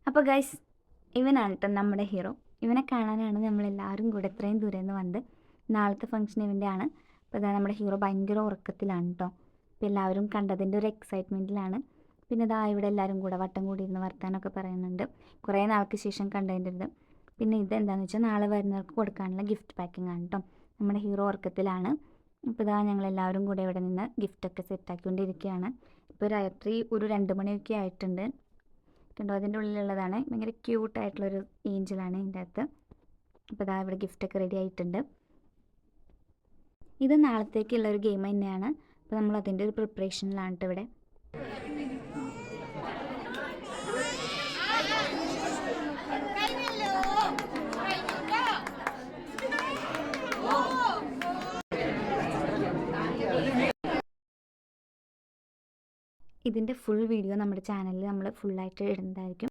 അപ്പോൾ ഗൈസ്, ഇവനാണ് കേട്ടോ നമ്മുടെ ഹീറോ. ഇവനെ കാണാനാണ് നമ്മളെല്ലാവരും കൂടെ ഇത്രയും ദൂരെ നിന്ന് വന്നത്. നാളത്തെ ഫംഗ്ഷൻ ഇവൻ്റെ ആണ്. അപ്പോൾ ഇതാ നമ്മുടെ ഹീറോ ഭയങ്കര ഉറക്കത്തിലാണ് കേട്ടോ. അപ്പോൾ എല്ലാവരും കണ്ടതിൻ്റെ ഒരു എക്സൈറ്റ്മെൻറ്റിലാണ്. പിന്നെ ഇതാ ഇവിടെ എല്ലാവരും കൂടെ വട്ടം കൂടി ഇരുന്ന് വർത്താനമൊക്കെ പറയുന്നുണ്ട്. കുറേ നാൾക്ക് ശേഷം കണ്ടതിൻ്റെ ഇത്. പിന്നെ ഇതെന്താണെന്ന് വെച്ചാൽ നാളെ വരുന്നവർക്ക് കൊടുക്കാനുള്ള ഗിഫ്റ്റ് പാക്കിംഗ് ആണ് കേട്ടോ. നമ്മുടെ ഹീറോ ഉറക്കത്തിലാണ്. അപ്പോൾ ഇതാ ഞങ്ങളെല്ലാവരും കൂടെ ഇവിടെ നിന്ന് ഗിഫ്റ്റൊക്കെ സെറ്റാക്കിക്കൊണ്ടിരിക്കുകയാണ്. ഇപ്പോൾ രാത്രി ഒരു 2 മണിയൊക്കെ ആയിട്ടുണ്ട്. കണ്ടോ, അതിൻ്റെ ഉള്ളിലുള്ളതാണ്. ഭയങ്കര ക്യൂട്ടായിട്ടുള്ളൊരു ഏഞ്ചലാണ് ഇതിൻ്റെ അകത്ത്. അപ്പോൾ ഇതാ ഇവിടെ ഗിഫ്റ്റൊക്കെ റെഡി ആയിട്ടുണ്ട്. ഇത് നാളത്തേക്കുള്ള ഒരു ഗെയിം തന്നെയാണ്. അപ്പോൾ നമ്മൾ അതിൻ്റെ ഒരു പ്രിപ്പറേഷനിലാണ് കേട്ടോ ഇവിടെ. ഇതിൻ്റെ ഫുൾ വീഡിയോ നമ്മുടെ ചാനലിൽ നമ്മൾ ഫുള്ളായിട്ട് ഇടുന്നതായിരിക്കും.